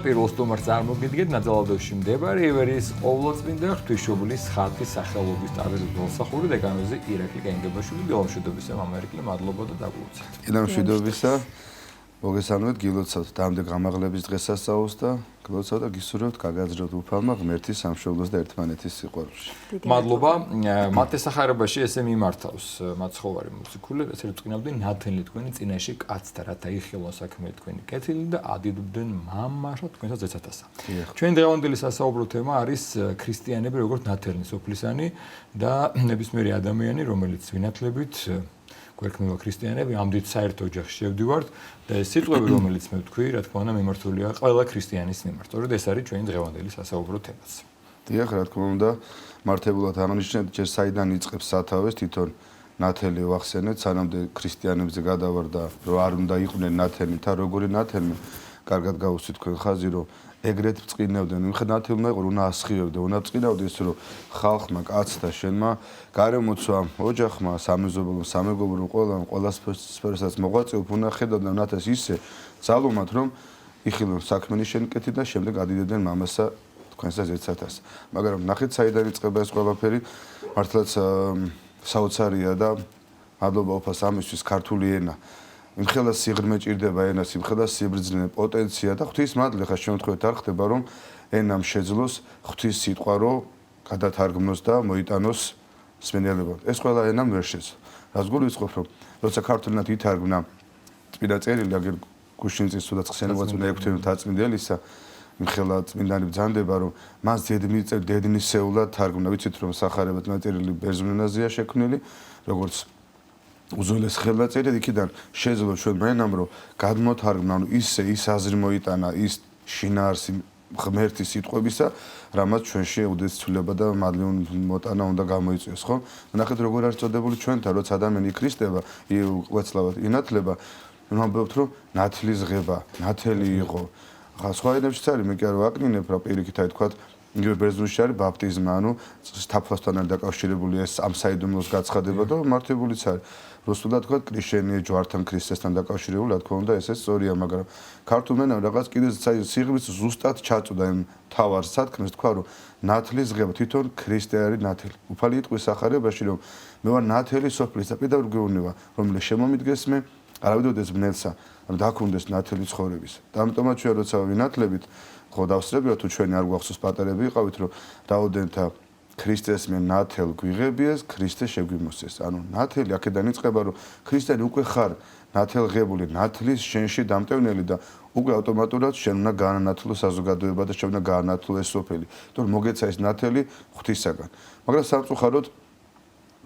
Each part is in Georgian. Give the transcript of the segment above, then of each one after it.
პირველ სტუმარს წარმოგიდგენთ ნაძალადოვში მდებარე ივერიის ყოვლადწმინდა ღვთისმშობლის ხატის სახელობის ტაძრის გულსახური დეკანოზი ირაკლი კენგებაშვილი გილომშვიდობისა მამერიკლი მადლობა და დაგულოცეთ. გილომშვიდობისა მოგესალმებით გილოცავთ დამდე გამაღლების დღესასწაულს და გილოცავთ და გისურვებთ გაგაძლოთ უფალმა ღმერთის სამშობლოს და ერთმანეთის სიყვარულში. მადლობა. მათესახარებაში ესე მიმართავს მაცხოვარი მუსიკული, ესე წკინავდნენ ნათელი თქვენი წინაშე კაცთა, რათა იხილონ საქმე თქვენი კეთილი და ადიდობდნენ მამაშო თქვენსაც ეცათასა. ჩვენ დღევანდელი სასაუბრო თემა არის ქრისტიანები როგორც ნათელი სოფლისანი და ნებისმიერი ადამიანი, რომელიც ვინათლებით გვერდქნება ქრისტიანები, ამდით საერთო ოჯახში შევდივართ და ეს სიტყვები, რომელიც მე ვთქვი, რა თქმა უნდა, მიმართულია ყველა ქრისტიანის მიმართ. სწორედ ეს არის ჩვენი დღევანდელი სასაუბრო თემაც. დიახ, რა თქმა უნდა, მართებულად აღნიშნეთ, ჯერ საიდან იწყებს სათავეს თვითონ ნათელი ვახსენეთ, სანამდე ქრისტიანებზე გადავარდა, რომ არ უნდა იყვნენ ნათელი და როგორი ნათელი, კარგად გავუსვით თქვენ ხაზი, რომ ეგრეთ წკინავდნენ, ვიხედ ნათელი უნდა იყოს, უნდა ასხივებდა, უნდა წკინავდეს, რომ ხალხმა, კაცთა, შენმა, გარემოცვამ, ოჯახმა, სამეზობლომ, სამეგობრომ, ყველას სფეროსაც მოღვაწეობ, უნდა ხედავდნენ ნათელს ისე ძალუმად, რომ იხილონ საქმენის შენკეთი და შემდეგ ადიდებდნენ მამასა თქვენსაც ერთსათას. მაგრამ ნახეთ, საიდან იწყება ეს ყველაფერი, მართლაც საოცარია და მადლობა უფალს ამისთვის ქართული ენა. იმხელა სიღრმე ჭირდება ენას, იმხელა სიბრძნე, პოტენცია და ღვთის მადლი ხა შემთხვევით არ ხდება, რომ ენამ შეძლოს ღვთის სიტყვა რო გადათარგმნოს და მოიტანოს სმენელებად. ეს ყველა ენამ ვერ შეძლო. რას გულისხმობ, რომ როცა ქართულენად ითარგმნა წმინდა წერილი, აგერ გუშინწის თუდაც ხსენებაც უნდა ექვთენა თაწმინდელისა, იმხელა წმინდანი ბრძანდება, რომ მას დედნისეულად თარგმნა. ვიცით, რომ სახარება წმინდა წერილი ბერძნულენაზეა შექმნილი, როგორც უძველეს ხელნაწერი, იქიდან შეძლო ჩვენ მენამ, რომ გადმოთარგმნა, ისე ის აზრი მოიტანა, ის შინაარსი ღმერთის სიტყვებისა, რამაც ჩვენში უდესცვლება და მადლი მოტანა უნდა გამოიწვიოს, ხო? ნახეთ, როგორ არის წოდებული ჩვენთან, როცა ადამიანი იქრისტება, უეცლავად ინათლება, ვამბობთ, რომ ნათლის ღება, ნათელი იყო. ხა სხვა ენებშიც არის, მე კი არ ვაკნინებ, რა პირიქით აი თქვა იგივე ბერძნულში არის ბაპტიზმა, ანუ თაფლასთან არის დაკავშირებული ეს ამ საიდუმლოს გაცხადება და მართებულიც არის. რუსულად თქვა კრიშენია ჯვართან ქრისტესთან დაკავშირებული, რა თქმა უნდა, ესეც სწორია, მაგრამ ქართულ ენამ რაღაც კიდე სიღრმის ზუსტად ჩაწვდა იმ თავარ სათქმეს, თქვა რომ ნათლის ღება თვითონ ქრისტე არის ნათელი. უფალი იტყვის სახარებაში, რომ მე ვარ ნათელი სოფლის და პირდაპირ გეუბნება, რომელიც შემომიდგეს მე არავიდოდეს ბნელსა, რომ დაქუნდეს ნათელი ცხოვრების. და ამიტომაც ჩვენ როცა ვინათლებით, ხო დავსწრებია თუ ჩვენი არ გვახსოვს პატარები იყავით, რომ დაუდენთა ქრისტეს მე ნათელ გვიღებიეს, ქრისტე შეგვიმოსეს. ანუ ნათელი აქედან იწყება, რომ ქრისტიანი უკვე ხარ ნათელღებული, ნათლის შენში დამტევნელი და უკვე ავტომატურად შენ უნდა გაანათლო საზოგადოება და შენ უნდა გაანათლო ეს სოფელი. თორემ მოგეცა ეს ნათელი ღვთისაგან. მაგრამ სამწუხაროდ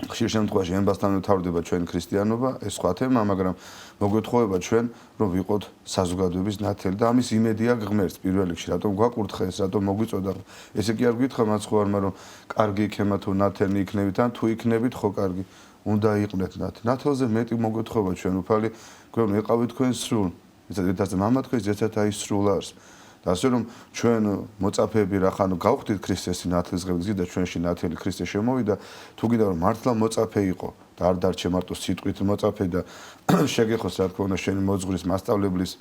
ხშირ შემთხვევაში ემბასთან მთავრდება ჩვენ ქრისტიანობა, ეს სხვა თემა, მაგრამ მოგვეთხოვება ჩვენ, რომ ვიყოთ საზოგადოების ნათელი და ამის იმედია ღმერთს პირველ რიგში, რატომ გვაკურთხა ეს, რატომ მოგვიწოდა. ესე კი არ გითხრა მაცხოვარმა, რომ კარგი იქნება თუ ნათელი იქნებით, ან თუ იქნებით, ხო კარგი, უნდა იყვნეთ ნათელი. ნათელზე მეტი მოგვეთხოვება ჩვენ უფალი, გვეუბნება იყავით თქვენ სრულ. იცით, მამა თქვენ ზეცად აი სრულ არის. და ასე რომ ჩვენ მოწაფეები რახანო გავხდით ქრისტეს ნათლის ღების და ჩვენში ნათელი ქრისტე შემოვიდა, თუ გინდა რომ მართლა მოწაფე იყო და არ დარჩე მარტო სიტყვით მოწაფე და შეგეხოს რა თქმა უნდა შენი მოძღვრის მასწავლებლის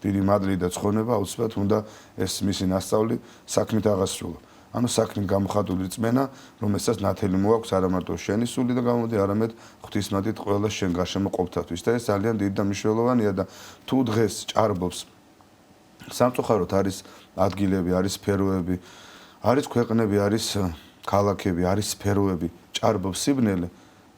დიდი მადლი და ცხონება, აუცილებლად უნდა ეს მისი ნასწავლი საქმით აღასრულო. ანუ საქმით გამოხატული წმენა, რომელსაც ნათელი მოაქვს არა მარტო შენი სული და გამოდი, არამედ ღვთისმადლით ყველა შენ გარშემო ყოფთათვის და ეს ძალიან დიდი და მნიშვნელოვანია და თუ დღეს ჭარბობს სამწუხაროდ არის ადგილები, არის სფეროები, არის ქვეყნები, არის ქალაქები, არის სფეროები, ჭარბობს სიბნელე,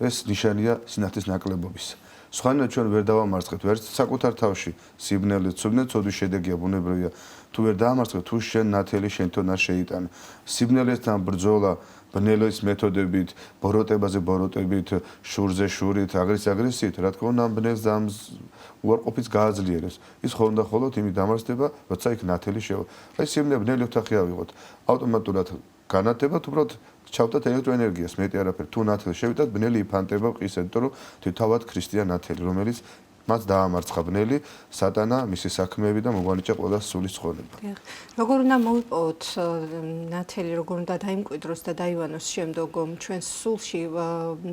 ეს ნიშანია სინათლის ნაკლებობის. სხვანაირად ჩვენ ვერ დავამარცხებთ ვერც საკუთარ თავში სიბნელე, ცოდვის შედეგია ბუნებრივია. თუ ვერ დაამარცხებთ, თუ შენ ნათელი შენთან არ შეიტანე. სიბნელესთან ბრძოლა ბნელის მეთოდებით, ბოროტებაზე ბოროტებით, შურზე შურით, აგრესიით, რა თქმა უნდა, ბნელს და უარყოფით გააძლიერებს. ის ხოლმე და ხოლმე იმით დამარცხდება, როცა იქ ნათელი შევა. აი სიბნელე ბნელი ოთახი ავიღოთ. ავტომატურად განათებათ, უბრალოდ ჩავდათ ელექტროენერგიას, მეტი არაფერი. თუ ნათელი შევიდათ, ბნელი იფანტება ყისად, იმიტომ რომ თავად ქრისტიან ნათელი, რომელიც მათ დაამარცხა ბნელი სატანა, მისი საქმეები და მოგვანიჭა ყველა სული ცხოვრება. როგორ უნდა მოვიპოვოთ ნათელი, როგორ უნდა დაიმკვიდროს და დაივანოს შემდგომ ჩვენს სულში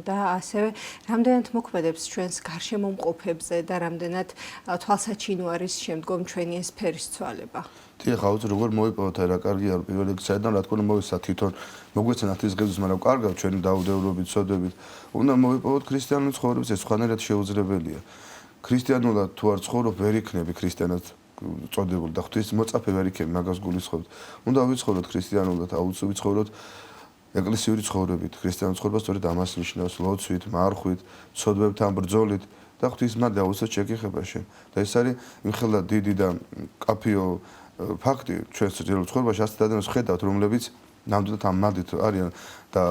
და ასევე რამდენად მოქმედებს ჩვენს გარშემომყოფებზე და რამდენად თვალსაჩინო არის შემდგომ ჩვენი ეს ფერის ცვალება. ხა უცებ როგორ მოვიპოვოთ რა კარგია რომ პირველ რიგში საერთოდ რა თქმა უნდა მოვისა თვითონ მოგვეცენ ათის ღებულს მაგრამ კარგავ ჩვენი დაუდევრობით სოდებით უნდა მოვიპოვოთ ქრისტიანული ცხოვრების ეს სხვანაირად შეუძლებელია ქრისტიანულად თუ არ ცხოვრობ ვერ იქნები ქრისტიანად წოდებული და ღვთის მოწაფე ვერ იქნები მაგას გულისხმობთ უნდა ვიცხოვროთ ქრისტიანულად აუცილებლად ვიცხოვროთ ეკლესიური ცხოვრებით ქრისტიანულ ცხოვრებას სწორედ ამას ნიშნავს ლოცვით მარხვით სოდვებთან ბრძოლით და ღვთის მადლი აუცილებლად შეგეხება შენ და ეს არის იმხელა დიდი და კაფიო ფაქტი ჩვენს ცხოვრებაში ასეთ ადამიანებს ხედავთ რომლებიც ნამდვილად ამ მადლით არიან და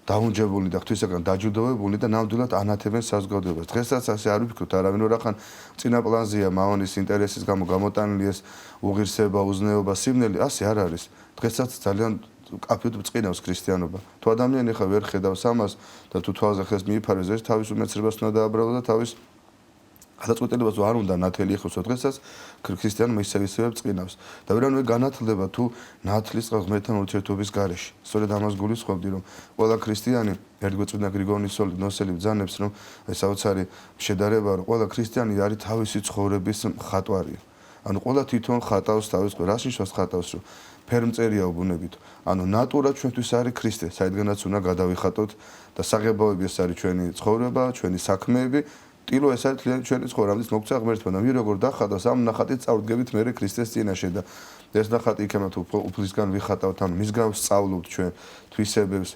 დაუნჯებული და ღვთისაგან დაჯილდოვებული და ნამდვილად ანათებენ საზოგადოებას დღესაც ასე არ ვფიქრობთ არავინ რა ხან წინა პლანზეა მავონის ინტერესის გამო გამოტანილი ეს უღირსება უზნეობა სიმნელი ასე არ არის დღესაც ძალიან კაფიოდ ბწყინავს ქრისტიანობა თუ ადამიანი ხა ვერ ხედავს ამას და თუ თვალზე ხეს მიიფარეს ეს თავის უმეცრებას უნდა დააბრალოს და თავის გადაწყვეტილებას არ უნდა ნათელი ეხოს დღესაც ქრისტიანობა ისევ ბწყინავს და ვერანაირ განათლდება თუ ნათლის ღმერთთან ურთიერთობის გარეშე სწორედ ამას გულისხმობდი რომ ყველა ქრისტიანი ერთგვეწვნა გრიგორიის ნოსელი ბრძანებს რომ ეს საოცარი შედარება რომ ყველა ქრისტიანი არის თავისი ცხოვრების მხატვარი ანუ ყველა თვითონ ხატავს თავის რას ნიშნავს ხატავს რომ ფერმწერია უბუნებით ანუ ნატურა ჩვენთვის არის ქრისტე საიდანაც უნდა გადავიხატოთ და საღებავები ეს არის ჩვენი ცხოვრება ჩვენი საქმეები ტილო ეს არის ჩვენი ცხოვრება ამის მოგცა ღმერთმა და მე როგორ დახატავს ამ ნახატით წავდგებით მე ქრისტეს წინაშე და ეს ნახატი იქნება თუ უფლისგან ვიხატავთ ანუ მისგან ვსწავლობთ ჩვენ თვისებებს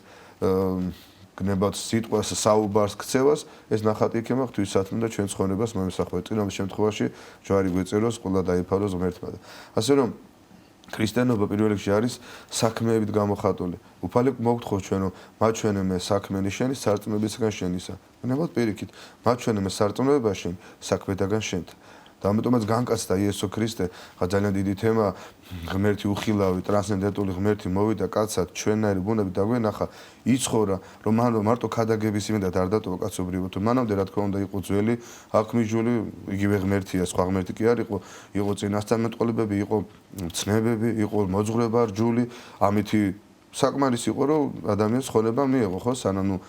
გნებავთ სიტყვას საუბარს ქცევას ეს ნახატი იქნება ღვთისათმო და ჩვენ ცხოვრებას მომსახურებით წინამ შემთხვევაში ჯვარი გვეწეროს ყველა დაიფაროს ღმერთმა და ასე რომ ქრისტიანობა პირველ რიგში არის საქმეებით გამოხატული. უფალი მოგთხოვ ჩვენ რომ მაჩვენე საქმენი შენი სარწმუნოებისგან შენისა. ნებავთ პირიქით, მაჩვენე სარწმუნოებაში საქმედაგან შენთ. და ამიტომაც განკაცდა იესო ქრისტე, ხა ძალიან დიდი თემა, ღმერთი უხილავი, ტრანსცენდენტული ღმერთი მოვიდა კაცად ჩვენნაირი ბუნებით და გვენახა, იცხოვრა, რომ მან მარტო ქადაგების იმედად არ დატოვა კაცობრიობა, თუ მანამდე რა თქმა უნდა იყო ძველი, აღქმიჯული, იგივე ღმერთია, სხვა ღმერთი კი არ იყო წინასწარმეტყველებები, იყო ცნებები, იყო მოძღვრება რჯული, ამითი საკმარისი იყო, რომ ადამიანს ხონება მიეღო, ხო, სანამ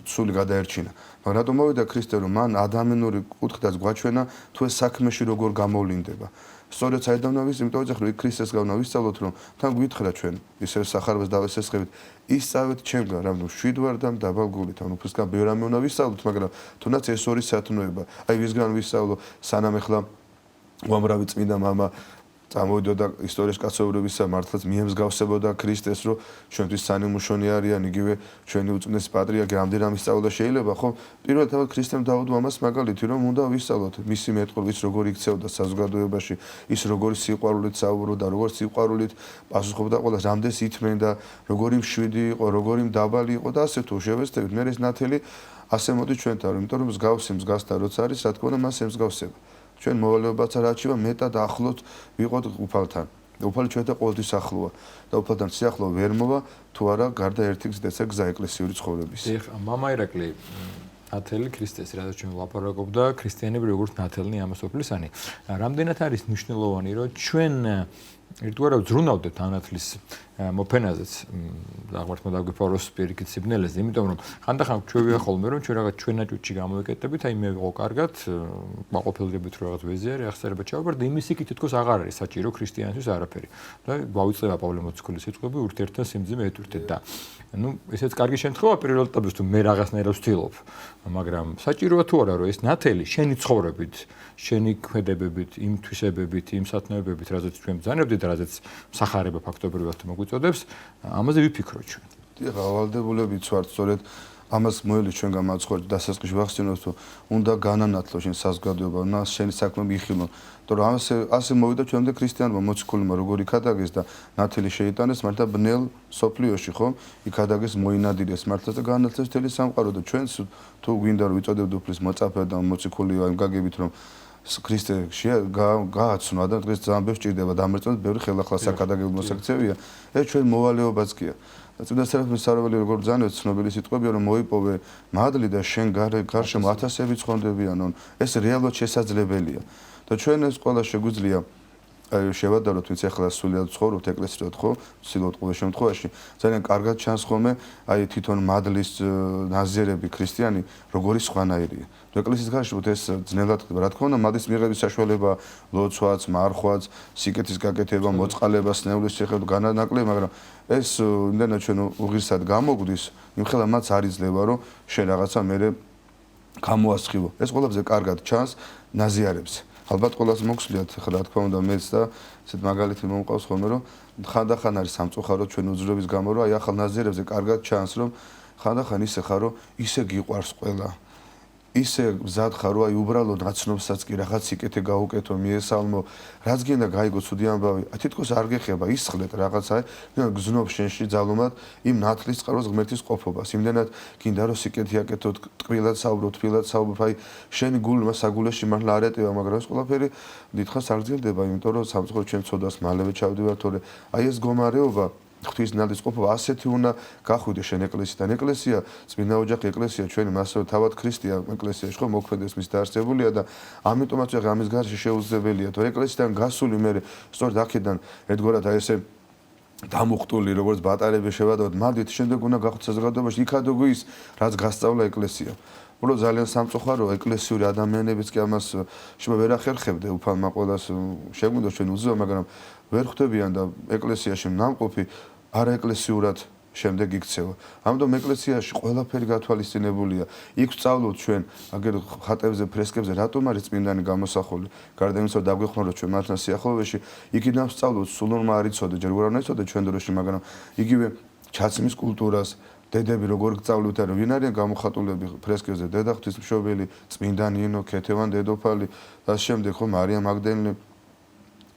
სული გადაერჩინა. მაგრამ რატომ მოვიდა ქრისტე რომ მან ადამიანური კუთხით გვაჩვენა თუ ეს საქმეში როგორ გამოვლინდება. სწორედ საიდან ვიზ, იმიტომ რომ ახლა ქრისტეს გავნა ვისწავლოთ რომ თან გვითხრა ჩვენ ისე სახარებას დავესესხებით ისწავლეთ ჩემგან რა მშვიდ ვარ და დაბალ გულით ანუ უფლისგან ბევრ რამე უნდა ვისწავლოთ მაგრამ თუნდაც ეს ორი სათნოება აი ვისგან ვისწავლო სანამ ახლა უამრავი წმინდა მამა წამოვიდოდა ისტორიის კაცობრიობისა მართლაც მიემსგავსებოდა ქრისტეს რომ ჩვენთვის სანიმუშონი არიან იგივე ჩვენი უწმიდესი პატრიარქი რამდენად ისწავლა შეიძლება ხო პირველად თავად ქრისტემ დაუდო ამას მაგალითი რომ უნდა ვისწავლოთ მისი მეტყველება ის როგორ იქცეოდა საზოგადოებაში ის როგორი სიყვარულით საუბრობდა როგორ სიყვარულით პასუხობდა ყველას რამდენს ითმენდა როგორი მშვიდი იყო როგორი მდაბალი იყო და ასე თუ შევეცდებით მე ეს ნათელი ასე მოდი ჩვენთან იმიტომ რომ მსგავსი მსგავსთან როცა არის რა თქმა უნდა მას ემსგავსება ჩვენ მოვალეობაც არ არჩევა მეტად ახლოთ ვიყოთ უფალთან. უფალი ჩვენთან ყოველთვის ახლოა და უფალთან სიახლოვე ვერ მოვა თუ არა გარდა ერთი გზისა გზა ეკლესიური ცხოვრების. მამა ირაკლი ნათელი ქრისტეს რადგან ჩვენ ვლაპარაკობდა ქრისტიანები როგორც ნათელნი ამას ოფლისანი. რამდენად არის მნიშვნელოვანი რომ ჩვენ ერთგვარად ზრუნავდეთ ანათლის მოფენაზეც და ღმერთმა დაგვიფაროს პირიქით სიბნელეზე, იმიტომ რომ ხანდახან ჩვენ ვიახოლმე რომ ჩვენ რაღაც ჩვენაჭუჭი გამოვეკეტებით, აი მე ვიყო კარგად, მაყოფილდებით რომ რაღაც ვეზიარი ახსერება ჩავაბარ და იმის იქით თითქოს აღარ არის საჭირო ქრისტიანთვის არაფერი. და გავიწევა პავლე მოციქულის სიტყვები ურთიერთთა სიმძიმე ეთურთეთ და ну ესეც კარგი შემთხვევა პირველ ეტაპში თუ მე რაღაცნაირად ვცდილობ, მაგრამ საჭიროა თუ არა რომ ეს ნათელი შენი ცხოვრებით, შენი ქმედებებით, იმ თვისებებით, იმ სათნოებებით, რაზეც ჩვენ ბრძანებდით და რაზეც სახარება ფაქტობრივად მოგვიწოდებს, ამაზე ვიფიქროთ ჩვენ. დიახ, ავალდებულებით ვართ, სწორედ ამას მოელის ჩვენ გამაცხადეთ დასაწყისში ვახსენოთ, რომ უნდა განანათლო შენ საზოგადოება, უნდა შენი საქმე იხილო. იმიტომ რომ ასე მოვიდა ჩვენამდე ქრისტიანობა მოციქულმა როგორი ქადაგეს და ნათელი შეიტანეს მართლა ბნელ სოფლიოში, ხო? იქ ქადაგეს მოინადირეს მართლა და განანათლეს მთელი სამყარო და ჩვენს თუ გვინდა რომ ვიწოდებდეთ უფლის მოწაფე და მოციქული იმ გაგებით რომ ქრისტე გააცნო და დღეს ძალიან ბევრი ჭირდება დამერწმუნდეთ, ბევრი ხელახლა საკადაგებო მოსაქცევია. ეს ჩვენ მოვალეობაც გია. წმინდა სერაფიმ საროველი როგორ ბრძანებს ცნობილი სიტყვებია რომ მოიპოვე მადლი და შენ გარშემო ათასები ცხონდებიანონ. ეს რეალურად შესაძლებელია. და ჩვენ ეს ყველა შეგვიძლია შევადაროთ, ვინც ახლა სულიად ცხოვრობთ ეკლესიად ხო, ვცდილობთ ყოველ შემთხვევაში. ძალიან კარგად ჩანს ხოლმე აი თვითონ მადლის ნაზირები ქრისტიანი როგორი სხვანაირია. ეკლესიის გარშემო ეს ძნელად ხდება. რა თქმა უნდა, მადლის მიღების საშუალება, ლოცვაც, მარხვაც, სიკეთის გაკეთება, მოწყალება, სნეულის შეხედვა განანაკლები, მაგრამ ეს იმდენად ჩვენ უღირსად გამოგვდის, იმხელა მათ არ იძლევა, რომ შენ რაღაცა მერე გამოასხივო. ეს ყველაფერზე კარგად ჩანს ნაზიარებზე. ალბათ ყველას მოგვსვლიათ ხა რა თქმა უნდა მეც და ესეთ მაგალითი მომყავს ხოლმე რომ ხანდახან არის სამწუხაროდ ჩვენ უძრების გამო რომ აი ახალ ნაზირებზე კარგად ჩანს რომ ხანდახან ისე ხარ რომ ისე გიყვარს ყველა ისე მზად ხარ რომ აი უბრალოდ ნაცნობსაც კი რაღაც სიკეთე გაუკეთო მიესალმო რაც გინდა გაიგო ცუდი ამბავი თითქოს არ გეხება ისხლეთ რაღაცა გზნობ შენში ძალუმად იმ ნათლის წყაროს ღმერთის ყოფობას იმდენად გინდა რომ სიკეთე აკეთო ტკბილად საუბრო თბილად საუბრო აი შენი გულმა საგულეში მართლა არ ეტევა მაგრამ ეს ყველაფერი დიდხანს არ გრძელდება იმიტომ რომ სამწუხაროდ ჩვენ ცოდვას მალევე ჩავდივართ თორე აი ეს მდგომარეობა ღვთის ნადის ყოფა ასეთი უნდა გახვიდე შენ ეკლესიიდან ეკლესია წმინდა ოჯახი ეკლესია ჩვენი მასო თავად ქრისტია ეკლესიაში ხო მოქმედებს მის დაარსებულია და ამიტომაც ახლა ამის გარშე შეუძლებელია თუ ეკლესიიდან გასული მე სწორედ აქედან ერთგვარად აი ესე დამუხტული როგორც ბატარები შევადოთ მანდით შემდეგ უნდა გახვდეთ საზოგადოებაში იქადო გვის რაც გასწავლა ეკლესია უბრალოდ ძალიან სამწუხაროა ეკლესიური ადამიანებიც კი ამას შეიძლება ვერ ახერხებდე უფალმა ყოველას შეგვინდოს ჩვენ უძღვება მაგრამ ვერ ხვდებიან და ეკლესიაში ნამყოფი არაეკლესიურად შემდეგ იქცევა. ამიტომ ეკლესიაში ყველაფერი გათვალისწინებულია. იქ ვსწავლობთ ჩვენ აგერ ხატებზე, ფრესკებზე რატომ არის წმინდანი გამოსახული. გარდა იმისა, რომ დაგვეხმაროთ ჩვენ მათთან სიახლოვეში, იქიდან ვსწავლობთ სულურმა არ იცოდე, ჯერ ვერ იცოდე ჩვენ დროში, მაგრამ იგივე ჩაცმის კულტურას დედები როგორ გწავლით არა ვინ არიან გამოხატულები ფრესკებზე დედა ღვთისმშობელი, წმინდანი ინო, ქეთევან დედოფალი და შემდეგ ხო მარია მაგდალინე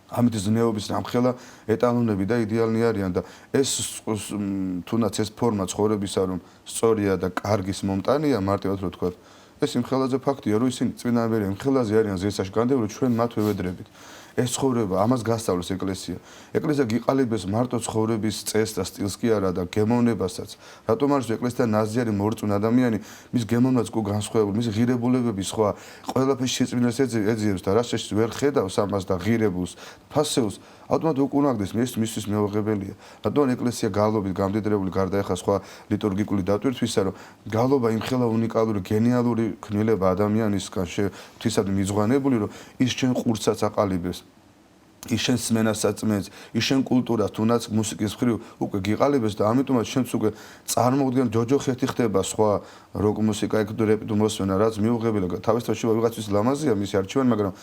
ამით ზნეობის რამხელა ეტალონები და იდეალნი არიან და ეს თუნდაც ეს ფორმა ცხოვრებისა რომ სწორია და კარგის მომტანია მარტივად რო თქვა ეს იმ ხელაზე ფაქტია რომ ისინი წმინდანები იმ ხელაზე არიან ზეცაში განდევრო ჩვენ მათ ვევედრებით ეს ცხოვრება ამას გასწავლეს ეკლესია ეკლესია გიყალიბებს მარტო ცხოვრების წესს და სტილს კი არა და გემოვნებასაც რატომ არის ეკლესიიდან ნაზიარი მორწმუნე ადამიანი მის გემოვნებას კუ განსხვავებული მის ღირებულებები სხვა ყველაფერს შეწმინდას ეძიებს და რაც შეიძლება ვერ ხედავს ამას და ღირებულს ფასეულს ავტომატურად უკუნაგდეს მისთვის მეუღებელია რატომ ეკლესია გალობით გამდიდრებული გარდა ახლა სხვა ლიტურგიკული დატვირთვისა რომ გალობა იმ ხელა უნიკალური გენიალური ქმნილება ადამიანისგან ღვთისადმი მიძღვანებული რომ ის ჩვენ ყურცაც აყალიბებს ის შენ სმენას აწმენს, ის შენ კულტურას, თუნდაც მუსიკის მხრივ უკვე გიყალიბებს და ამიტომაც შენც უკვე წარმოუდგენ ჯოჯოხეთი ხდება სხვა როკ მუსიკა, ეკდრეპ მოსვენა, რაც მიუღებელია. თავისთავად ვიღაცის ლამაზია მისი არჩევანი, მაგრამ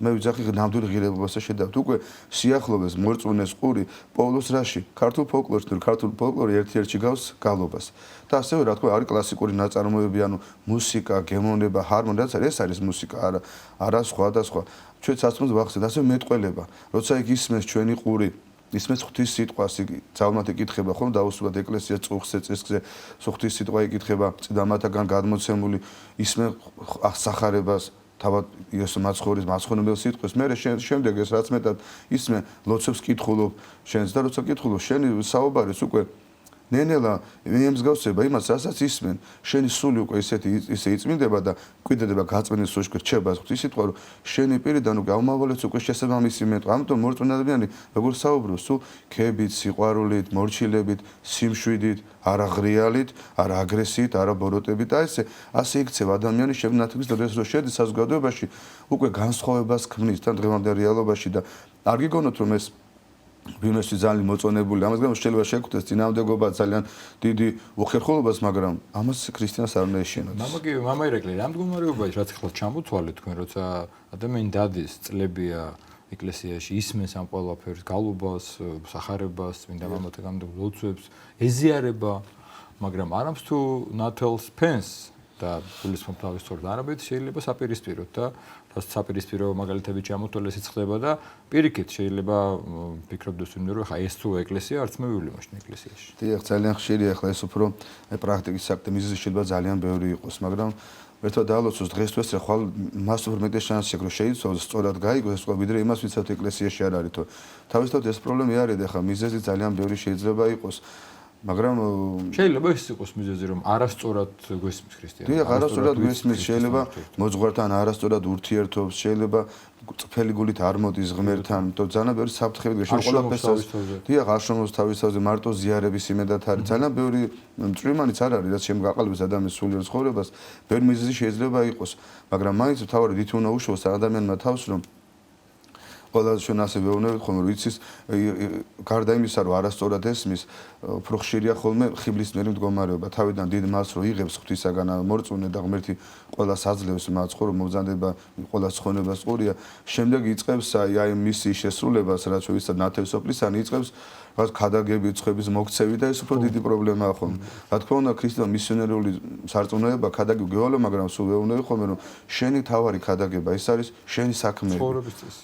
მე ვიძახი ნამდვილი ღირებულებას შედავთ. უკვე სიახლოვეს მორწმუნეს ყური პოულოს რაში, ქართულ ფოლკლორში, ქართულ ფოლკლორი ერთ-ერთი გავს გალობას. და ასევე რა თქმა არის კლასიკური ნაწარმოებები, ანუ მუსიკა, გემოვნება, ჰარმონია, ეს არის მუსიკა, არა სხვა და სხვა. ჩვენ საწმუნს ვახსენებთ, ასე მეტყველება. როცა იქ ისმენს ჩვენი ყური, ისმენს ღვთის სიტყვას, იგი ძალმათ იკითხება, ხომ დაუსრულად ეკლესია წუხზე, წესზე, ღვთის სიტყვა იკითხება, წინამათაგან გადმოცემული ისმენ სახარებას თავად იესო მაცხოვრის მაცხოვნებელ სიტყვას. მე შემდეგ ეს რაც მეტად ისმენ ლოცვებს კითხულობ, შენს და როცა კითხულობ, შენი საუბარიც უკვე ნენელა მიემსგავსება იმას, რასაც ისმენ. შენი სული უკვე ისე იწმინდება და კვიდრდება გაწმენდის სულში რჩება ღვთის სიტყვა, რომ შენი პირიდან უკვე ამავალეც უკვე შესაბამისი მეტყვა. ამიტომ მორწმუნე ადამიანი როგორ საუბრობს, თუ ქებით, სიყვარულით, მორჩილებით, სიმშვიდით, არა ღრიალით, არა აგრესიით, არა ბოროტებით და ასე იქცევა ადამიანის შევნათების და ეს რო შედის საზოგადოებაში, უკვე განსხვავებას ქმნის თან დღევანდელ რეალობაში და არ გიგონოთ რომ ეს ვინმესთვის ძალიან მოწონებული. ამას გამო შეიძლება შეგხვდეს წინააღმდეგობა ძალიან დიდი უხერხულობას, მაგრამ ამას ქრისტიანს არ უნდა ეშინოს. მამა ირაკლი, რამ მდგომარეობაში რაც ახლა ჩამოთვალეთ თქვენ, როცა ადამიანი დადის წლებია ეკლესიაში, ისმენს ამ ყველაფერს, გალობას, სახარებას, წმინდა მამათა გამდიდრებულ ლოცვებს, ეზიარება, მაგრამ არამც თუ ნათელს ფენს და გულისხმობ თავის სწორად არაბეთ შეიძლება საპირისპიროთ და რაც საპირისპირო მაგალითები ჩამოთვალეს ის ხდება და პირიქით შეიძლება ფიქრობდეს ვინმე რომ ხა ეს თუ ეკლესია არც მე ვივლიმაშინ ეკლესიაში. დიახ, ძალიან ხშირია ახლა ეს უფრო პრაქტიკის საქმე მიზეზი შეიძლება ძალიან ბევრი იყოს, მაგრამ ერთად დაალოცოს დღესთვის ხვალ მას უფრო მეტი შანსი აქვს რომ შეიცვალოს სწორად გაიგოს ეს ვიდრე იმას ვიცავთ ეკლესიაში არ არის თო თავისთავად ეს პრობლემა არის და ხა მიზეზი ძალიან ბევრი შეიძლება იყოს მაგრამ შეიძლება ის იყოს მიზეზი რომ არასწორად გვესმის ქრისტიანი. დიახ, არასწორად გვესმის, შეიძლება მოძღვართან არასწორად ურთიერთობს, შეიძლება წფელი გულით არ მოდის ღმერთთან, თო ძალიან ბევრი საფრთხე გეშენ ყველაფერს. დიახ, არ შრომობს თავისთავად, მარტო ზიარების იმედად არის. ძალიან ბევრი წვიმანიც არ არის, რაც შემგაყალიბებს ადამიანის სულიერ ცხოვრებას. ბევრი მიზეზი შეიძლება იყოს, მაგრამ მაინც თავარი დით უნდა უშუალოს ადამიანმა თავს რომ ყველაზე ჩვენ ასე ვეუბნებით ხოლმე რომ იცის გარდა იმისა რომ არასწორად ესმის უფრო ხშირია ხოლმე ხიბლისმიერი მდგომარეობა თავიდან დიდ მას რო იღებს ღვთისაგან მორწმუნე და ღმერთი ყველას აძლევს მას ხო რომ მოგზანდება ყველას ცხონებას ყურია შემდეგ იწყებს აი მისიის შესრულებას რაც ვიცით ნათელსოფლისანი იწყებს რაც ქადაგები ცხების მოქცევი და ეს უფრო დიდი პრობლემაა ხოლმე რა თქმა უნდა ქრისტიანული მისიონერული სარწმუნოება ქადაგები გევალო მაგრამ სულ ვეუბნები ხოლმე რომ შენი თავარი ქადაგება ეს არის შენი საქმე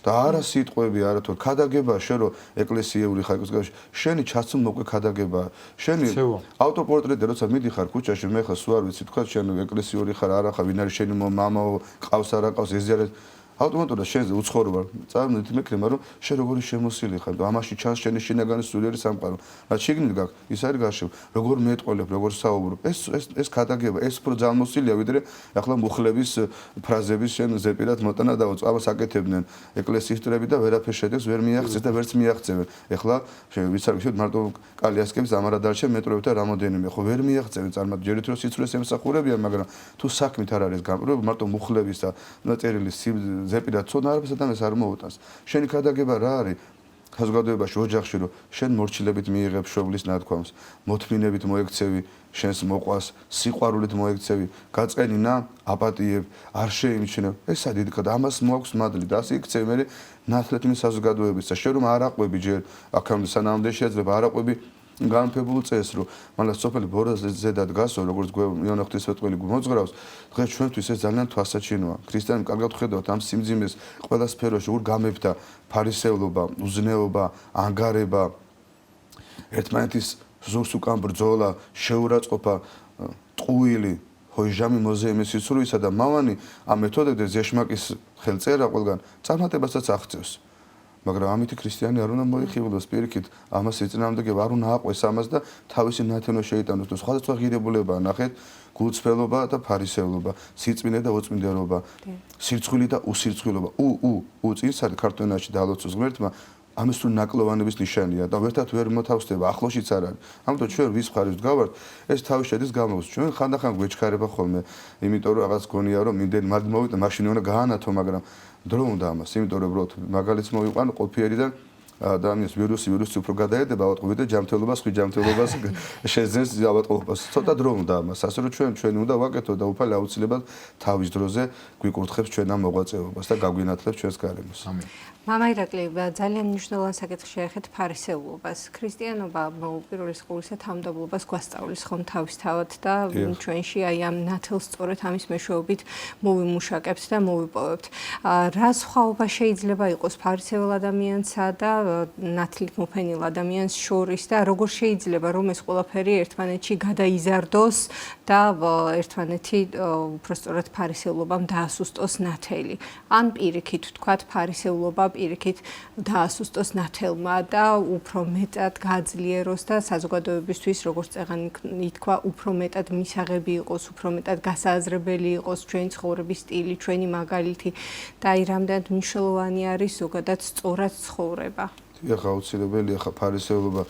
და არა სიტყვები არა თუ ქადაგება შენ რო ეკლესიური ხარ ეკოს შენი ჩაცმ მოკვე ქადაგება შენი ავტოპორტრეტი როცა მიდიხარ ქუჩაში მე ხა სულ არ ვიცი თქვა შენ ეკლესიური ხარ არა ხარ ვინ არის შენი მამაო ყავს არა ყავს ეზიარებს ავტომატურად შენზე უცხორო ვარ წარმოვიდგინე მეკრება რომ შენ როგორი შემოსილი ხარ და ამაში ჩანს შენი შინაგანი სულიერი სამყარო რაც შეგნით გაქვს ის არის გარშემო როგორ მეტყოლებ როგორ საუბრობ ეს ქადაგება ეს უფრო ძალმოსილია ვიდრე ახლა მუხლების ფრაზების შენ ზეპირად მოტანა და ამას აკეთებდნენ ეკლესიის წრეები და ვერაფერ შედეგს ვერ მიაღწევს და ვერც მიაღწევენ ახლა ვიცარგიშოთ მარტო კალიასკების ამარა დარჩა მეტროები და რამოდენიმე ხო ვერ მიაღწევენ წარმატ ჯერით რომ სიცრუეს ემსახურებიან მაგრამ თუ საქმით არ არის გამყრობ მარტო მუხლების და ნაწერილი ზეპირად ცოდნა არაფერს ადამიანს არ მოუტანს. შენი ქადაგება რა არის? საზოგადოებაში ოჯახში რომ შენ მორჩილებით მიიღებ შობლის ნათქვამს, მოთმინებით მოექცევი შენს მოყვას, სიყვარულით მოექცევი, გაწყენინა, აპატიებ, არ შეიმჩნევ. ესა დიდი და ამას მოაქვს მადლი და ასე იქცევი მე ნათლეთ მის საზოგადოებისა. შენ რომ არ აყვები ჯერ აქამდე სანამდე შეიძლება არ აყვები განფებულ წესს რომ მანლა სოფელი ბორაზე ზედად გასო როგორც იონა ღვთისმეტყველი მოძღრავს დღეს ჩვენთვის ეს ძალიან თვალსაჩინოა ქრისტიანი კარგად ხედავთ ამ სიმძიმეს ყველა სფეროში უր გამებდა ფარისევლობა უზნეობა ანგარება ერთმანეთის ზურს უკან ბრძოლა შეურაცხყოფა ტყუილი ჰოიჟამი მოზეიმის სიცრუისა და მავანი ამ მეთოდებზე ზეშმაკის ხელწერა ყველგან წარმატებასაც აღწევს მაგრამ ამითი ქრისტიანი არ უნდა მოიხიბლოს პირიქით ამას ეწინააღმდეგება არ უნდა აყვეს ამას და თავისი ნათენო შეიტანოს და სხვადასხვა ღირებულებაა ნახეთ გულწრფელობა და ფარისევლობა სიწმინდე და ოცმინდელობა სირცხვილი და უსირცხვილობა წინს არის ქართულენაში დაალოცოს ღმერთმა ამის თუ ნაკლოვანების ნიშანია და ვერთად ვერ მოთავსდება ახლოშიც არ არის ამიტომ ჩვენ ვის მხარეს ვდგავართ ეს თავის შედის გამოს ჩვენ ხანდახან გვეჩქარება ხოლმე იმიტომ რომ რაღაც გონია რომ იმდენ მოვიდა მაშინ უნდა გაანათო მაგრამ დრო უნდა ამას იმიტომ რომ უბრალოდ მაგალითს მოვიყვან ყოფიერიდან ადამიანის ვირუსი უფრო გადაედება ავატყობი და ჯანმრთელობას ხი ჯანმრთელობას შეძენს ავატყობას ცოტა დრო უნდა ამას ასე რომ ჩვენ უნდა ვაკეთოთ და უფალი აუცილებლად თავის დროზე გვიკურთხებს ჩვენ ამ მოღვაწეობას და გაგვინათლებს ჩვენს გარემოს ამინ მამა ირაკლი ძალიან მნიშვნელოვანი საკითხი შეეხეთ ფარისევლობას ქრისტიანობა უპირველეს ყოვლისა თანამდებობას გვასწავლის ხომ თავისთავად და ჩვენში აი ამ ნათელს სწორედ ამის მეშვეობით მოვიმუშაკებთ და მოვიპოვებთ რა სხვაობა შეიძლება იყოს ფარისეულ ადამიანსა და ნათლით მოფენილ ადამიანს შორის და როგორ შეიძლება რომ ეს ყველაფერი ერთმანეთში გადაიზარდოს და ერთმანეთი უბრალოდ ფარისევლობამ დაასუსტოს ნათელი ან პირიქით თქვათ ფარისევლობა პირიქით დაასუსტოს ნათელმა და უფრო მეტად გააძლიეროს და საზოგადოებისთვის როგორც წეღანი ითქვა უფრო მეტად მისაღები იყოს უფრო მეტად გასააზრებელი იყოს ჩვენი ცხოვრების სტილი ჩვენი მაგალითი და აი რამდენად მნიშვნელოვანი არის ზოგადად სწორად ცხოვრება ეხა აუცილებელია ხა ფარისევლობა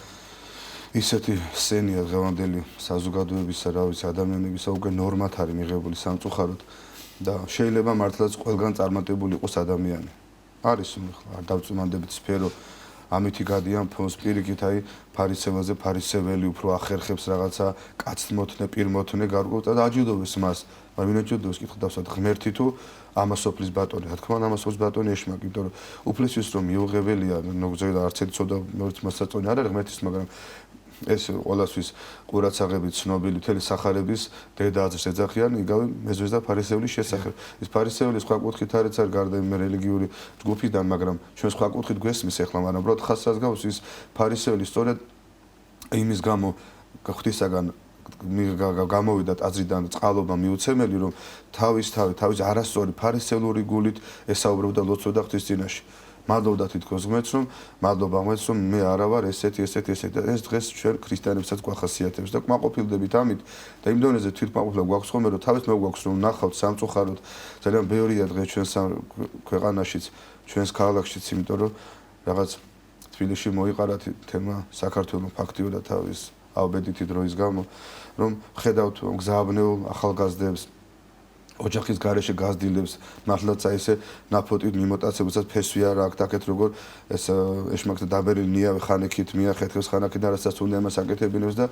ისეთი სცენია დღევანდელი საზოგადოებისა რა ვიცი ადამიანებისა უკვე ნორმად არის მიღებული სამწუხაროდ და შეიძლება მართლაც ყველგან წარმატებული იყოს ადამიანი არის არ დავწმანდებით სფერო ამითი გადიან ფონს პირიქით აი ფარისევლაზე ფარისეველი უფრო ახერხებს რაღაცა კაცთმოთნე პირმოთნე გარკვეულწილად აჯილდოვებს მას მაგრამ ვინ აჯილდოვებს კითხვა დავსვათ ღმერთი თუ ამასოფლის ბატონი რა თქმა უნდა ამასოფლის ბატონი ეშმაკი იმიტომ რომ უფლისთვის რომ მიუღებელია ნოგზედა არც ერთი ცოდა მოსაწონი არ არის ღმერთის მაგრამ ეს ყველასთვის ყურაცაღებით ცნობილი მთელი სახარების დედა აზრს ეძახიან იგავი მეზვეს და ფარისევლის შესახებ ის ფარისეველი სხვა კუთხით არის გარდა იმ რელიგიური ჯგუფიდან მაგრამ ჩვენ სხვა კუთხით გვესმის ახლა მაგრამ უბრალოდ ხასრას გავს ის ფარისეველი სწორედ იმის გამო ღვთისაგან გამოვიდა ტაძრიდან წყალობა მიუცემელი, რომ თავის არასწორი ფარისევლური გულით ესაუბრებდა ლოცვა და ღვთის წინაშე. მადლობა თითქოს ღმერთს, რომ მე არა ვარ ესეთი. ეს დღეს ჩვენ ქრისტიანებსაც გვახასიათებს და კმაყოფილდებით ამით და იმ დონეზე თვითკმაყოფილება გვაქვს ხოლმე, რომ თავის მოგვაქვს რომ ნახავთ სამწუხაროდ ძალიან ბევრია დღეს ჩვენს ქვეყანაშიც, ჩვენს ქალაქშიც, იმიტომ რომ რაღაც თბილისში მოიყარა თემა საქართველოს ფაქტიურად თავის აუბედითი დროის გამო, რომ ხედავთ მგზავნეულ ახალგაზრდებს ოჯახის გარეშე გაზრდილებს, მართლაც აი ესე ნაფოტით მიმოტაცებუსაც ფესვი არა აქვს, აქეთ როგორ ეს ეშმაკთა დაბერილი ნიავი ხანექით მიახეთქებს ხანაკიდან რასაც უნდა იმას აკეთებინებს და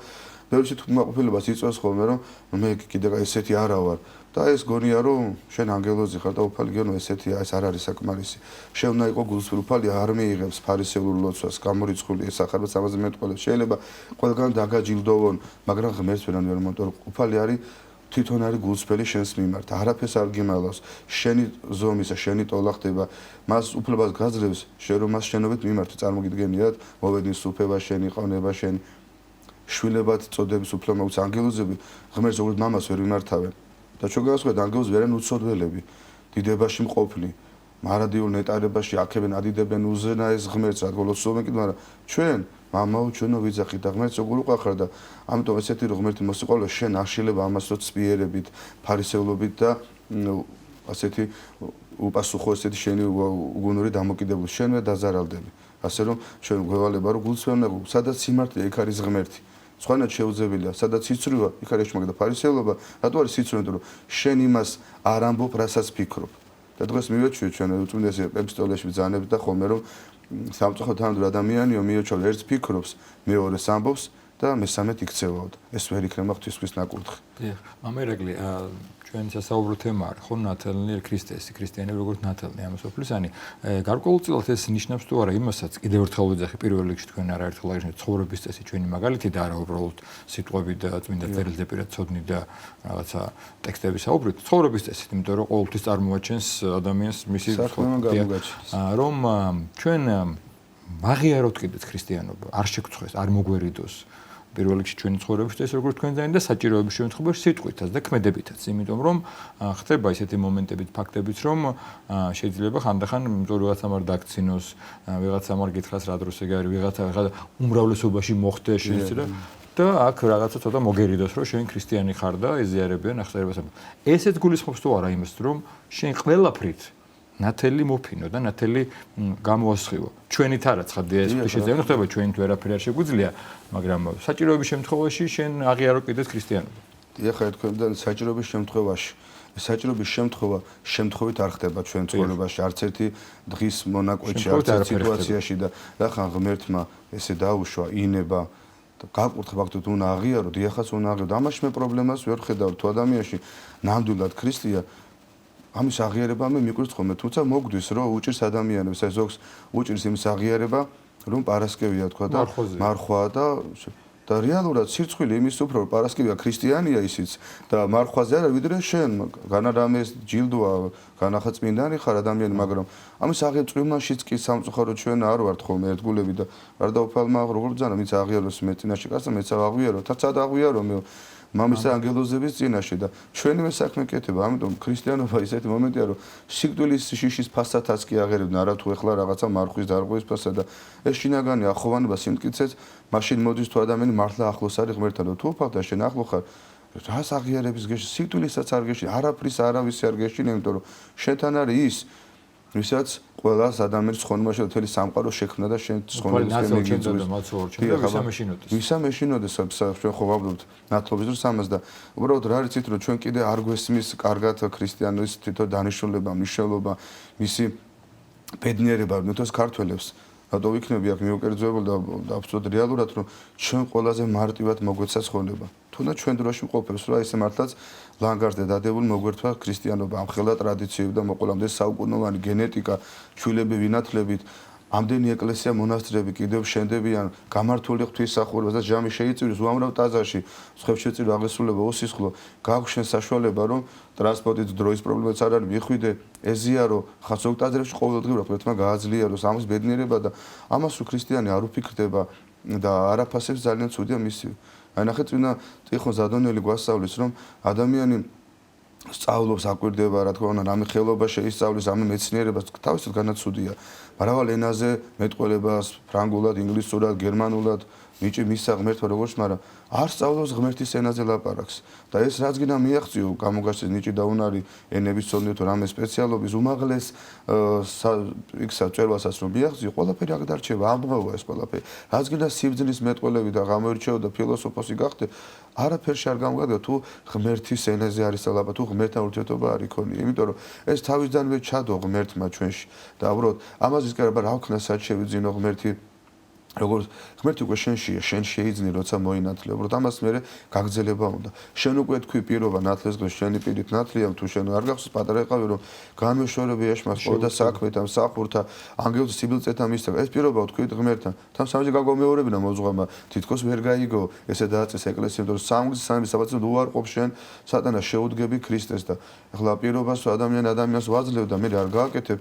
ბევრი თვითმაყოფილებას იწვევს ხოლმე, რომ მე კიდე ესეთი არა ვარ და ეს გონია რომ შენ ანგელოზი ხარ და უფალი გენო ესეთია, ეს არ არის საკმარისი. შენ უნდა იყო გულსვი უფალი არ მიიღებს ფარისევლურ ლოცვას, გამორიცხული ეს ახალბად ამაზე მეტყველებს. შეიძლება ყველგან დაგაჯილდოვონ, მაგრამ ღმერთს ვერან ვერ მომტორ უფალი არის თვითონ არის გულწრფელი შენს მიმართ, არაფერს არ გიმალავს, შენი ზომისა, შენი ტოლა ხდება, მას უფლებას გაძლევს, შენ რომ მას შენობით მიმართ წარმოგიდგენიათ, მოვედინს უფება შენი, ყავნება შენი, შვილებად წოდების უფლება მაქვს ანგელოზები, ღმერთს როგორც მამას ვერ მიმართავენ. და ჩვენ გავასწორეთ ანგელოზები არიან უცოდველები, დიდებაში მყოფნი, მარადიულ ნეტარებაში აქებენ, ადიდებენ უზენაეს ღმერთს, რადგან ლოცვობენ კიდე, მაგრამ ჩვენ მამაო ჩვენო ვიძახით და ღმერთს როგორ უყახარ და ამიტომ ესეთი რომ ღმერთი მოსიყვარულე შენ აღშილება ამას რო ცპიერებით, ფარისევლობით და ასეთი უპასუხო ესეთი შენი უგუნური დამოკიდებული შენვე დაზარალდები. ასე რომ ჩვენ გვევალება რომ გულწრფელნა სადაც სიმართლე იქ არის ღმერთი. სხვანაირად შეუძლებელია, სადაც სიცრუა, იქ არის ეშმაკი და ფარისევლობა, რატო არის სიცრუა, იმიტომ რომ შენ იმას არ ამბობ, რასაც ფიქრობ. და დღეს მივეჩვიოთ ჩვენ უწმინდესი ეპისტოლეში ბრძანებით და ხოლმე რომ სამწუხაროდ თანადროულ ადამიანიო მიეჩვევ ერთს ფიქრობს, მეორეს ამბობს და მესამედ იქცევაო. ეს ვერ იქნება ღვთისმის ნაკურთხი. დიახ, მამერაგლი, ჩვენ სასაუბრო თემა არის ხო ნათელნი ქრისტესი, ქრისტიანები როგორც ნათელნი ამას ოფლისანი. გარკვეულწილად ეს ნიშნავს თუ არა იმასაც, კიდევ ერთხელ ვიძახი პირველ რიგში თქვენ არაერთხელ აღნიშნეთ ცხოვრების წესი ჩვენი მაგალითი და არა უბრალოდ სიტყვები და წმინდა წერილზე პირად ცოდნი და რაღაცა ტექსტები საუბრით. ცხოვრების წესით, იმიტომ რომ ყოველთვის წარმოაჩენს ადამიანს მისი რომ ჩვენ მაღიაროთ კიდეც ქრისტიანობა, არ შეგწხვეს, არ მოგვერიდოს. პირველ რიგში ჩვენი ცხოვრების წესი როგორც თქვენ ძალიან და საჭიროების შემთხვევაში სიტყვითაც და ქმედებითაც, იმიტომ რომ ხდება ისეთი მომენტებით, ფაქტებიც, რომ შეიძლება ხანდახან ვიღაცამ არ დაგცინოს, ვიღაცამ არ გითხრას რა დროს ეგ არის, ვიღაცა უმრავლესობაში მოხდეს შეიძლება და აქ რაღაცა ცოტა მოგერიდოს, რომ შენ ქრისტიანი ხარ და ეზიარებიან აღწერებას. ესეც გულისხმობს თუ არა იმას, რომ შენ ყველაფრით ნათელი მოფინო და ნათელი გამოასხივო. ჩვენით არა ცხადია ეს შეიძლება ხდება ჩვენით ვერაფერი არ შეგვიძლია, მაგრამ საჭიროების შემთხვევაში შენ აღიარო კიდეც ქრისტიანობა. ეხლა თქვენთან საჭიროების შემთხვევაში საჭიროების შემთხვევით არ ხდება ჩვენ ცხოვრებაში არც ერთი დღის მონაკვეთში, არც ერთ სიტუაციაში და ახლა ღმერთმა ესე დაუშვა ინება და გაკურთხ ფაქტობრივად უნდა აღიარო, დიახაც უნდა აღიარო. ამაში მე პრობლემას ვერ ხედავ თუ ადამიანში ნამდვილად ქრისტია ამის აღიარება მე მიკვირს ხოლმე, თუმცა მოგდის რომ უჭირს ადამიანებს, ეს ზოგს უჭირს იმის აღიარება, რომ პარასკევია თქვა და მარხვა და რეალურად სირცხვილი იმის უფრო რომ პარასკევია ქრისტიანია ისიც და მარხვაზე არა ვიდრე შენ, განარამე ჯილდოა, განახა წმინდანი ხარ ადამიანი, მაგრამ ამის აღიარება წვიმაშიც კი სამწუხაროდ ჩვენ არ ვართ ხოლმე ერთგულები და გარდაუფალმა როგორ ბრძანა, მიც აღიაროს მე წინაშე კაცს, მეც აღიარო, თაცად აღიარო მე მამისა ანგელოზების წინაშე და ჩვენივე საქმე კეთება, ამიტომ ქრისტიანობა ისეთი მომენტია, რომ სიკვდილის შიშის ფასადაც კი აღერებდნენ, არა თუ ეხლა რაღაცა მარხვის დარღვევის ფასად და ეს შინაგანი ახოვანება სიმტკიცეც, მაშინ მოდის თუ ადამიანი მართლა ახლოს არის ღმერთთან, თუ უფალდა შენ ახლო ხარ, რას აღიარების გეშ, სიკვდილისაც არ გეშინი, არაფრის არავის არ გეშინი, იმიტომ რომ შენთან არის ის ვისაც ყველას ადამიანის ცხონებაში მთელი სამყარო შექმნა და შენ ცხონებისკენ მიგიწვის. ვისამეშინოდეს ჩვენ ხო ვაბდობთ ნათლობის დროს ამას და უბრალოდ რა რიცით რომ ჩვენ კიდე არ გვესმის კარგად ქრისტიანობის თვითონ დანიშნულება, მნიშვნელობა, მისი ბედნიერება ნუთოს ქართველებს. რატო ვიქნები აქ მიუკერძოებულ და აბსოლუტურად რეალურად რომ ჩვენ ყველაზე მარტივად მოგვეცა ცხონება. თუნდაც ჩვენ დროში მყოფებს რა ესე მართლაც ლანგარზე დადებული მოგვერთვა ქრისტიანობა, ამხელა ტრადიციები და მოყოლამდე საუკუნოვანი გენეტიკა, ჩვილები ვინათლებით, ამდენი ეკლესია მონასტრები კიდევ შენდებიან, გამართული ღვთისმსახურებას და ჯამი შეიწვირს უამრავ ტაძარში, სხვებშეწირო აღესრულება უსისხლო, გაგვშენ საშუალება რომ ტრანსპორტის დროის პრობლემაც არ არის, მიხვიდე ეზიარო, ხაზოგ ტაძრებში ყოველდღიურად ერთმა გააძლიეროს ამის ბედნიერება და ამას რო ქრისტიანი არ უფიქრდება და არაფასებს ძალიან ცუდია მისი აი ნახეთ წინა ტიხონ ზადონელი გვასწავლის რომ ადამიანი სწავლობს აკვირდება რა თქმა უნდა რამე ხელობა შეისწავლის რამე მეცნიერებას თავისად განაცუდია მრავალ ენაზე მეტყველებას ფრანგულად ინგლისურად გერმანულად მიჭი მისცა ღმერთმა როგორც მაგრამ არ სწავლობს ღმერთის ენაზე ლაპარაკს და ეს რაც გინდა მიაღწიო გამოგასცეს ნიჭი და უნარი ენების ცოდნე თუ რამე სპეციალობის უმაღლეს იქსა წერვასაც რომ მიაღწიო ყველაფერი აქ დარჩება ამბობა ეს ყველაფერი რაც გინდა სიბრძნის მეტყველები და გამოირჩეო და ფილოსოფოსი გახდე არაფერში არ გამოგადგა თუ ღმერთის ენაზე არის ლაპარაკი თუ ღმერთთან ურთიერთობა არ იქონია იმიტომ რომ ეს თავისდანვე ჩადო ღმერთმა ჩვენში და უბრალოდ ამაზე ისკარება რა ვქნა სად შევიძინო ღმერთი როგორც ღმერთი უკვე შენშია, შენ შეიძინე, როცა მოინათლე. უბრალოდ ამას მერე გაგრძელება უნდა. შენ უკვე თქვი პირობა ნათლეს დღეს შენი პირით ნათლია, თუ შენ არ გახსოვს პატარა იყავი რომ განმეშორები ეშმას ყოდა საქმეთან, მსახურთა, ანგელოზ სიბილწეთა მისცა. ეს პირობა თქვით ღმერთთან. თან სამჯერ გაგომეორებინა მოძღვარმა, თითქოს ვერ გაიგო, ესე დააწეს ეკლესიამ, რომ სამი საბათს უარყოფ შენ სატანას შეუდგები ქრისტეს და ახლა პირობას ადამიანს ვაძლევ და მე არ გააკეთებ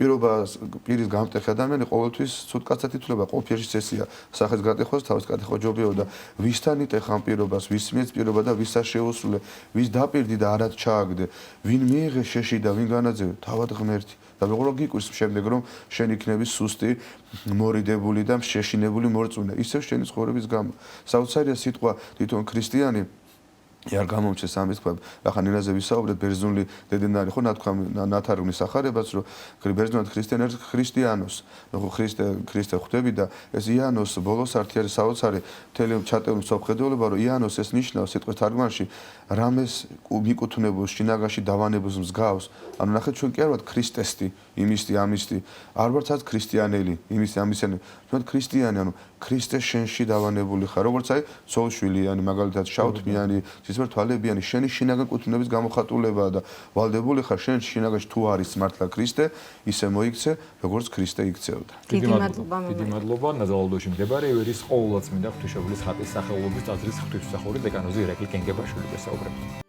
პირობას პირის გამტეხი ადამიანი ყოველთვის ცუდ კაცად ითვლება ყოფიერში წესია სახეს გატეხოს თავის კატეხო ჯობიო და ვისთან იტეხან პირობას ვის მიეც პირობა და ვისაც შეუსრულე ვის დაპირდი და არად ჩააგდე ვინ მიიღე შეში და ვინ განაძევე თავად ღმერთი და მეგობრებო გიკვირს შემდეგ რომ შენ იქნები სუსტი მორიდებული და შეშინებული მორწმუნე ისევ შენი ცხოვრების გამო საოცარია სიტყვა თვითონ ქრისტიანი არ გამომჩეს ამის თქვა ახლა ნინაზე ვისაუბრეთ ბერძნული დედენარი ხო ნათარგმნის ახარებაც რომ ბერძნულად ქრისტიანებს ქრისტიანოს ხო ქრისტე ხვდები და ეს იანოს ბოლოს ართი არის საოცარი მთელი ჩატეული მსოფლმხედველობა რომ იანოს ეს ნიშნავს სიტყვის თარგმანში რამეს მიკუთვნებულ შინაგანში დავანებულს მსგავს ანუ ნახეთ ჩვენ კი არ ვართ ქრისტესტი იმისტი ამისტი არ ვართ sad ქრისტიანელი იმისტი ამისენი ჩვენ ქრისტიანი ანუ ქრისტე შენში დავანებული ხარ როგორც აი ცოლშვილიანი მაგალითად შავთმიანი ისე თვალებიანი შენი შინაგან კუთვნების გამოხატულებაა და ვალდებული ხარ შენ შინაგანში თუ არის მართლა ქრისტე ისე მოიქცე როგორც ქრისტე იქცეოდა დიდი მადლობა დიდი მადლობა ნაზალოდოში მდებარე ივერის ყოვლადწმინდა ღვთისმშობლის ხატის სახელობის ტაძრის ღვთისმსახური დეკანოზი ირაკლი კენგებაშვილი გესაუბრებთ